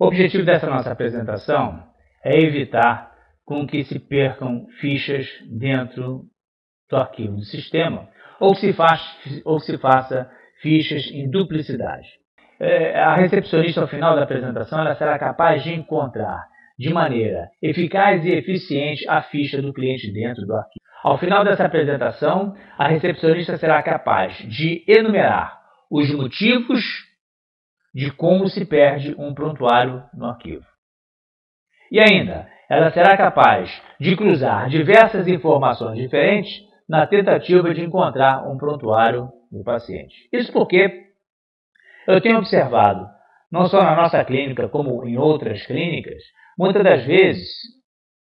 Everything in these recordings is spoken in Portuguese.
O objetivo dessa nossa apresentação é evitar com que se percam fichas dentro do arquivo do sistema ou que se faça fichas em duplicidade. A recepcionista, ao final da apresentação, ela será capaz de encontrar de maneira eficaz e eficiente a ficha do cliente dentro do arquivo. Ao final dessa apresentação, a recepcionista será capaz de enumerar os motivos de como se perde um prontuário no arquivo. E ainda, ela será capaz de cruzar diversas informações diferentes na tentativa de encontrar um prontuário do paciente. Isso porque eu tenho observado, não só na nossa clínica como em outras clínicas, muitas das vezes,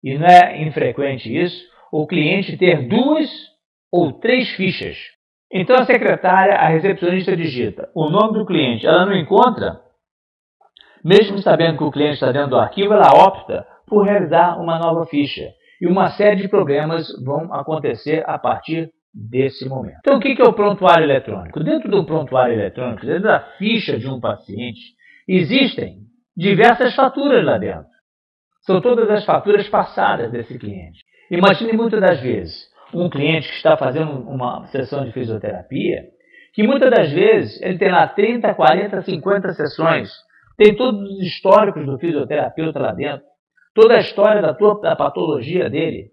e não é infrequente isso, o cliente ter 2 ou 3 fichas. Então a secretária, a recepcionista digita o nome do cliente, ela não encontra, mesmo sabendo que o cliente está dentro do arquivo, ela opta por realizar uma nova ficha. E uma série de problemas vão acontecer a partir desse momento. Então o que é o prontuário eletrônico? Dentro do prontuário eletrônico, dentro da ficha de um paciente, existem diversas faturas lá dentro. São todas as faturas passadas desse cliente. Imagine muitas das vezes um cliente que está fazendo uma sessão de fisioterapia, que muitas das vezes ele tem lá 30, 40, 50 sessões, tem todos os históricos do fisioterapeuta lá dentro, toda a história da patologia dele,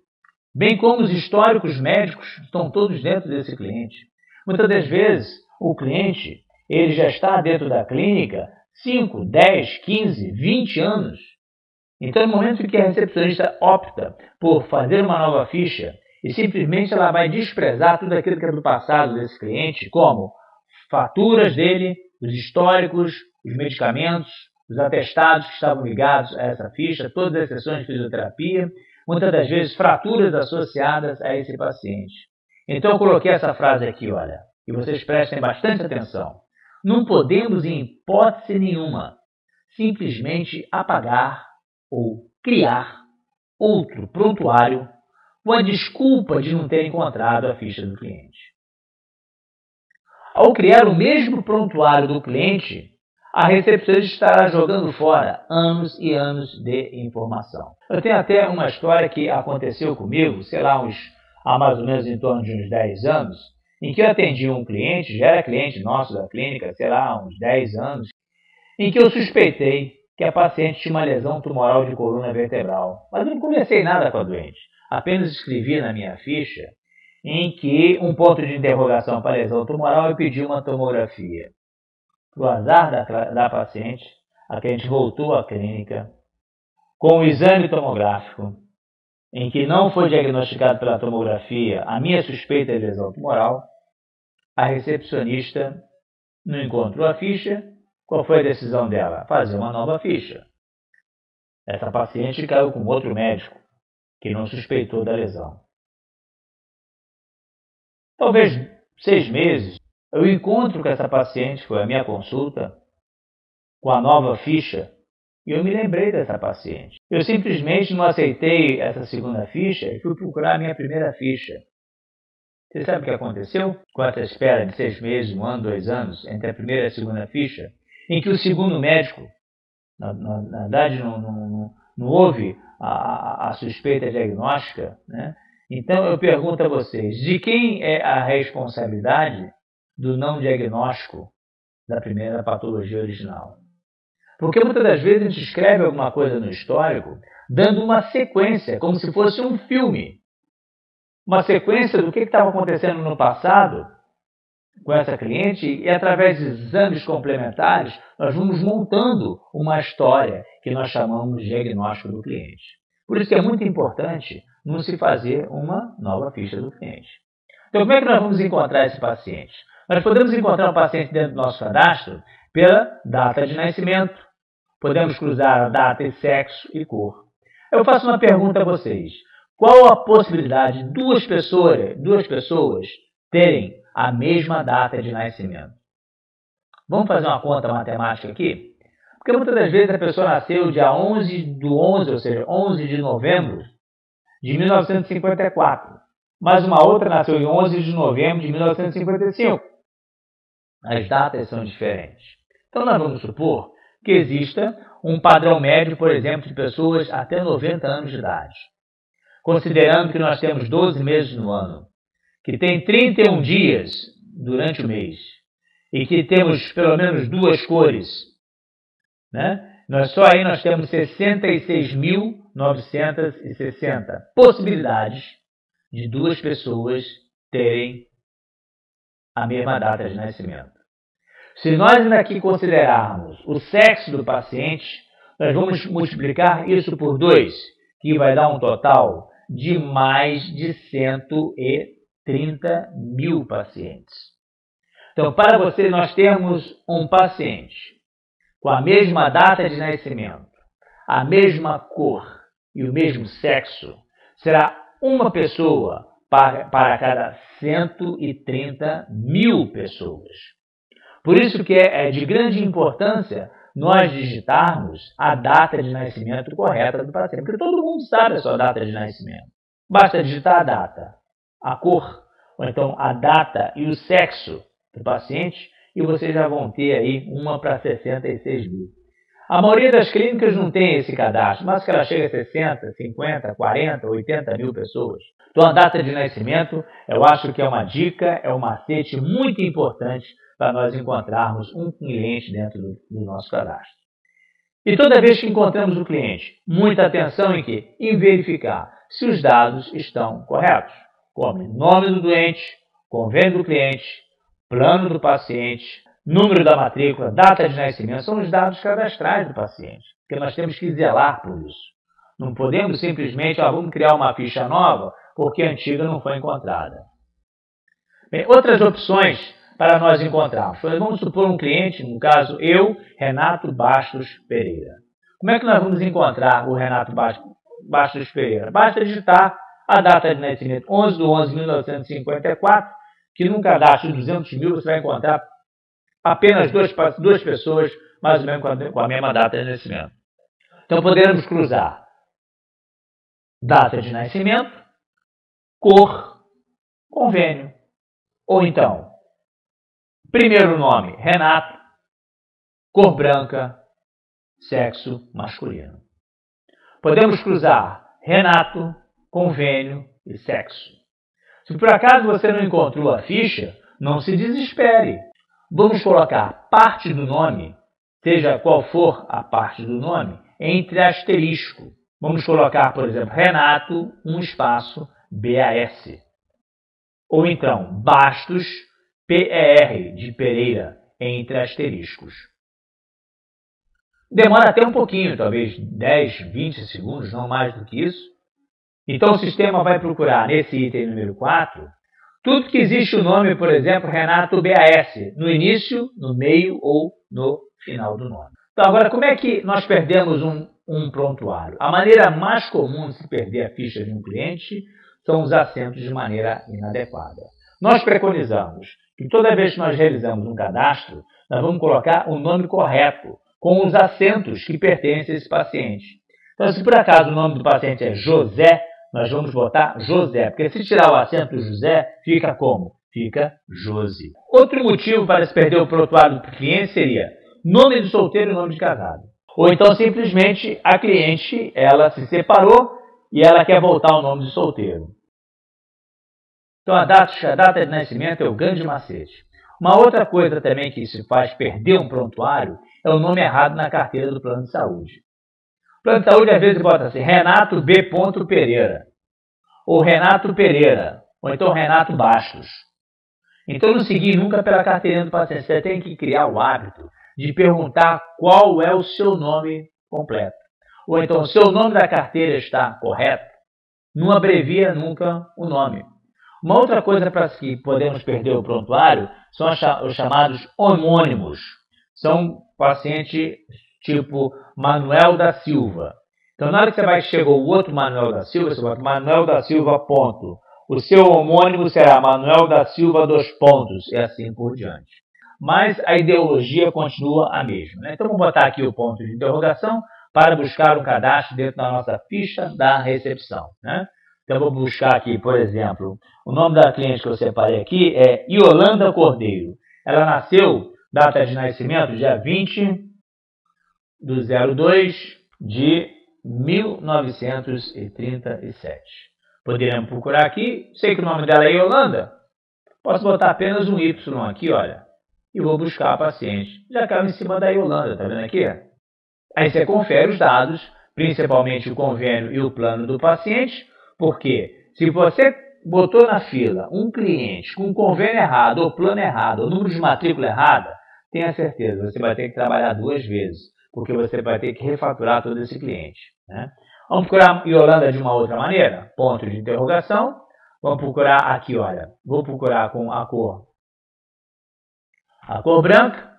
bem como os históricos médicos estão todos dentro desse cliente. Muitas das vezes o cliente ele já está dentro da clínica 5, 10, 15, 20 anos. Então, no momento em que a recepcionista opta por fazer uma nova ficha e simplesmente ela vai desprezar tudo aquilo que é do passado desse cliente, como faturas dele, os históricos, os medicamentos, os atestados que estavam ligados a essa ficha, todas as sessões de fisioterapia, muitas das vezes fraturas associadas a esse paciente. Então, eu coloquei essa frase aqui, olha, e vocês prestem bastante atenção. Não podemos, em hipótese nenhuma, simplesmente apagar ou criar outro prontuário com a desculpa de não ter encontrado a ficha do cliente. Ao criar o mesmo prontuário do cliente, a recepcionista estará jogando fora anos e anos de informação. Eu tenho até uma história que aconteceu comigo, há mais ou menos em torno de uns 10 anos, em que eu atendi um cliente, já era cliente nosso da clínica, uns 10 anos, em que eu suspeitei que a paciente tinha uma lesão tumoral de coluna vertebral. Mas eu não conversei nada com a doente. Apenas escrevi na minha ficha em que um ponto de interrogação para a lesão tumoral e pedi uma tomografia. Para o azar da paciente, a cliente voltou à clínica com o exame tomográfico, em que não foi diagnosticado pela tomografia a minha suspeita de lesão tumoral. A recepcionista não encontrou a ficha. Qual foi a decisão dela? Fazer uma nova ficha. Essa paciente caiu com outro médico que não suspeitou da lesão. Talvez 6 meses, eu encontro com essa paciente, foi a minha consulta, com a nova ficha, e eu me lembrei dessa paciente. Eu simplesmente não aceitei essa segunda ficha e fui procurar a minha primeira ficha. Você sabe o que aconteceu com essa espera de 6 meses, 1 ano, 2 anos, entre a primeira e a segunda ficha? Em que o segundo médico, na verdade, não houve a suspeita diagnóstica, né? Então eu pergunto a vocês, de quem é a responsabilidade do não diagnóstico da primeira patologia original? Porque muitas das vezes a gente escreve alguma coisa no histórico, dando uma sequência, como se fosse um filme. Uma sequência do que estava acontecendo no passado com essa cliente, e através de exames complementares nós vamos montando uma história que nós chamamos de diagnóstico do cliente. Por isso que é muito importante não se fazer uma nova ficha do cliente. Então, como é que nós vamos encontrar esse paciente? Nós podemos encontrar o paciente dentro do nosso cadastro pela data de nascimento. Podemos cruzar a data e sexo e cor. Eu faço uma pergunta a vocês. Qual a possibilidade de duas pessoas terem a mesma data de nascimento? Vamos fazer uma conta matemática aqui? Porque muitas das vezes a pessoa nasceu dia 11/11, ou seja, 11 de novembro de 1954. Mas uma outra nasceu em 11 de novembro de 1955. As datas são diferentes. Então nós vamos supor que exista um padrão médio, por exemplo, de pessoas até 90 anos de idade. Considerando que nós temos 12 meses no ano, que tem 31 dias durante o mês, e que temos pelo menos 2 cores, né? Só aí nós temos 66.960 possibilidades de 2 pessoas terem a mesma data de nascimento. Se nós ainda aqui considerarmos o sexo do paciente, nós vamos multiplicar isso por 2, que vai dar um total de mais de 130 mil pacientes. Então, para você, nós temos um paciente com a mesma data de nascimento, a mesma cor e o mesmo sexo, será uma pessoa para cada 130 mil pessoas. Por isso que é de grande importância nós digitarmos a data de nascimento correta do paciente, porque todo mundo sabe a sua data de nascimento. Basta digitar a data, a cor, ou então a data e o sexo do paciente, e vocês já vão ter aí uma para 66 mil. A maioria das clínicas não tem esse cadastro, mas que ela chega a 60, 50, 40, 80 mil pessoas. Então a data de nascimento, eu acho que é uma dica, é um macete muito importante para nós encontrarmos um cliente dentro do nosso cadastro. E toda vez que encontramos o cliente, muita atenção em quê? Em verificar se os dados estão corretos, como nome do doente, convênio do cliente, plano do paciente, número da matrícula, data de nascimento, são os dados cadastrais do paciente, porque nós temos que zelar por isso. Não podemos simplesmente, vamos criar uma ficha nova, porque a antiga não foi encontrada. Bem, outras opções para nós encontrarmos. Vamos supor um cliente, no caso eu, Renato Bastos Pereira. Como é que nós vamos encontrar o Renato Bastos Pereira? Basta digitar a data de nascimento 11/11/1954, que num cadastro de 200 mil você vai encontrar apenas duas pessoas, mais ou menos com a mesma data de nascimento. Então poderemos cruzar data de nascimento, cor, convênio. Ou então, primeiro nome, Renato, cor branca, sexo masculino. Podemos cruzar Renato, convênio e sexo. Se por acaso você não encontrou a ficha, não se desespere. Vamos colocar parte do nome, seja qual for a parte do nome, entre asterisco. Vamos colocar, por exemplo, Renato, um espaço, BAS. Ou então, Bastos, PER, de Pereira, entre asteriscos. Demora até um pouquinho, talvez 10, 20 segundos, não mais do que isso. Então o sistema vai procurar, nesse item número 4, tudo que existe o nome, por exemplo, Renato BAS, no início, no meio ou no final do nome. Então agora, como é que nós perdemos um prontuário? A maneira mais comum de se perder a ficha de um cliente são os acentos de maneira inadequada. Nós preconizamos que toda vez que nós realizamos um cadastro, nós vamos colocar o nome correto, com os acentos que pertencem a esse paciente. Então, se por acaso o nome do paciente é José, nós vamos botar José, porque se tirar o acento José, fica como? Fica Josi. Outro motivo para se perder o prontuário do cliente seria nome de solteiro e nome de casado. Ou então, simplesmente, a cliente, ela se separou e ela quer voltar ao nome de solteiro. Então, a data de nascimento é o grande macete. Uma outra coisa também que se faz perder um prontuário é o nome errado na carteira do plano de saúde. O plano de saúde, às vezes, bota assim, Renato B. Pereira, ou Renato Pereira, ou então Renato Bastos. Então, não seguir nunca pela carteirinha do paciente. Você tem que criar o hábito de perguntar qual é o seu nome completo. Ou então, se o nome da carteira está correto, não abrevia nunca o nome. Uma outra coisa para que podemos perder o prontuário são os chamados homônimos. São pacientes tipo Manuel da Silva. Então, na hora que chegou o outro Manuel da Silva, você bota Manuel da Silva, ponto. O seu homônimo será Manuel da Silva, dois pontos, e assim por diante. Mas a ideologia continua a mesma, né? Então, vamos botar aqui o ponto de interrogação para buscar um cadastro dentro da nossa ficha da recepção, né? Então, eu vou buscar aqui, por exemplo, o nome da cliente que eu separei aqui é Yolanda Cordeiro. Ela nasceu, data de nascimento, dia 20 do 02 de 1937. Poderíamos procurar aqui, sei que o nome dela é Yolanda, posso botar apenas um Y aqui, olha, e vou buscar a paciente. Já caiu em cima da Yolanda, tá vendo aqui? Aí você confere os dados, principalmente o convênio e o plano do paciente, porque se você botou na fila um cliente com convênio errado, ou plano errado, ou número de matrícula errada, tenha certeza, você vai ter que trabalhar 2 vezes, porque você vai ter que refaturar todo esse cliente, né? Vamos procurar Yolanda de uma outra maneira? Ponto de interrogação. Vamos procurar aqui, olha, vou procurar com a cor branca.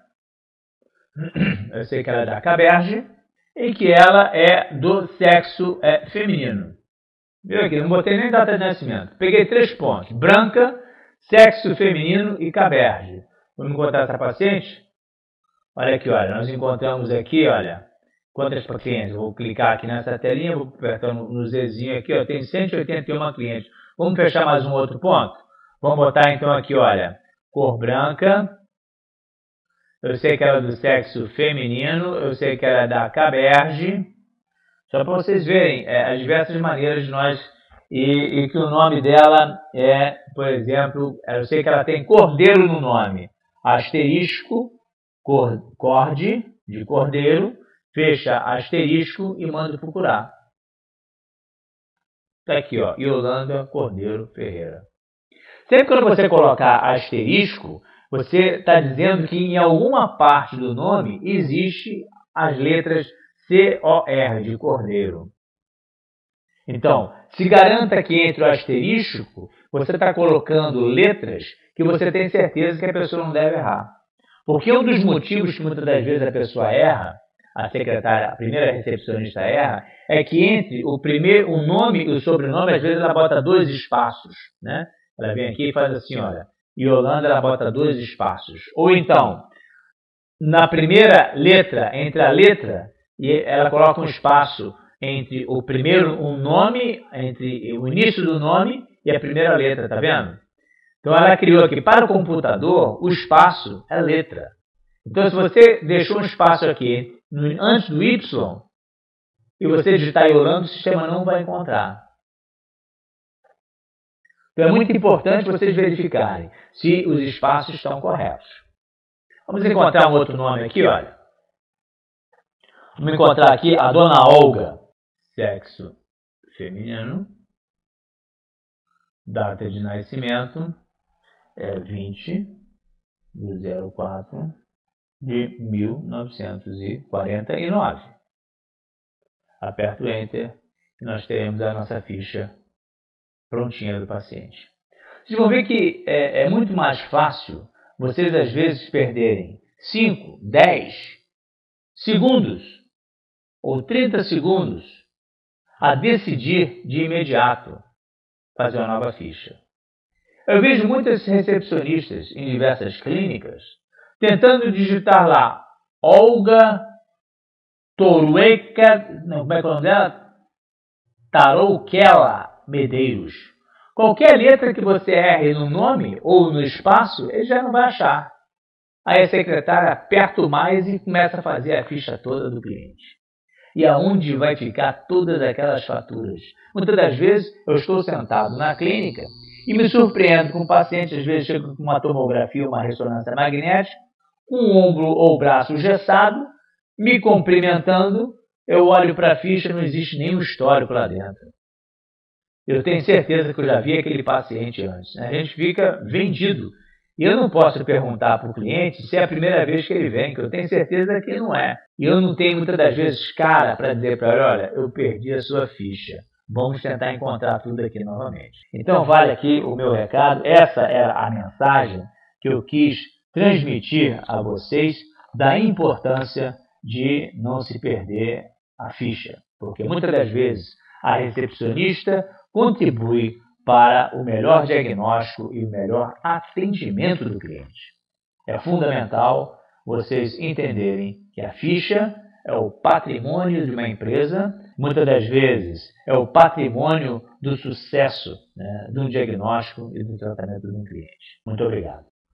Eu sei que ela é da Caberge, em que ela é do sexo feminino. Viu aqui? Não botei nem data de nascimento. Peguei 3 pontos. Branca, sexo feminino e Caberge. Vamos encontrar essa paciente? Olha aqui, olha. Nós encontramos aqui, olha, quantas clientes. Vou clicar aqui nessa telinha, vou apertar no Zzinho aqui, ó. Tem 181 clientes. Vamos fechar mais um outro ponto? Vamos botar então aqui, olha, cor branca. Eu sei que ela é do sexo feminino. Eu sei que ela é da Caberge. Só para vocês verem as diversas maneiras de nós, e que o nome dela é, por exemplo, eu sei que ela tem cordeiro no nome, asterisco, corde, de cordeiro, fecha asterisco e manda procurar. Está aqui, ó, Yolanda Cordeiro Ferreira. Sempre quando você colocar asterisco, você está dizendo que em alguma parte do nome existe as letras C-O-R, de Cordeiro. Então, se garanta que entre o asterisco, você está colocando letras que você tem certeza que a pessoa não deve errar. Porque um dos motivos que muitas das vezes a pessoa erra, a secretária, a primeira recepcionista erra, é que entre o nome e o sobrenome, às vezes ela bota 2 espaços, né? Ela vem aqui e faz assim, olha, Yolanda, ela bota 2 espaços. Ou então, na primeira letra, entre a letra, e ela coloca um espaço entre o nome, entre o início do nome e a primeira letra, tá vendo? Então ela criou aqui, para o computador, o espaço é letra. Então se você deixou um espaço aqui antes do Y, e você digitar Yolanda, o sistema não vai encontrar. Então é muito importante vocês verificarem se os espaços estão corretos. Vamos encontrar um outro nome aqui, olha. Vamos encontrar aqui a dona Olga, sexo feminino, data de nascimento é 20/04 de 1949. Aperto o Enter e nós teremos a nossa ficha prontinha do paciente. Vocês vão ver que é muito mais fácil vocês às vezes perderem 5, 10 segundos ou 30 segundos a decidir de imediato fazer uma nova ficha. Eu vejo muitas recepcionistas em diversas clínicas tentando digitar lá Olga Torueca, como é que é o nome dela? Tarouquela Medeiros. Qualquer letra que você erre no nome ou no espaço, ele já não vai achar. Aí a secretária aperta o mais e começa a fazer a ficha toda do cliente. E aonde vai ficar todas aquelas faturas? Muitas das vezes eu estou sentado na clínica e me surpreendo com o paciente, às vezes chega com uma tomografia, uma ressonância magnética, com o ombro ou braço engessado, me cumprimentando, eu olho para a ficha, não existe nenhum histórico lá dentro. Eu tenho certeza que eu já vi aquele paciente antes. Né? A gente fica vendido. E eu não posso perguntar para o cliente se é a primeira vez que ele vem, que eu tenho certeza que não é. E eu não tenho muitas das vezes cara para dizer para ele, olha, eu perdi a sua ficha. Vamos tentar encontrar tudo aqui novamente. Então vale aqui o meu recado. Essa era a mensagem que eu quis transmitir a vocês da importância de não se perder a ficha. Porque muitas das vezes a recepcionista contribui para o melhor diagnóstico e o melhor atendimento do cliente. É fundamental vocês entenderem que a ficha é o patrimônio de uma empresa, muitas das vezes é o patrimônio do sucesso, né, de um diagnóstico e do tratamento de um cliente. Muito obrigado.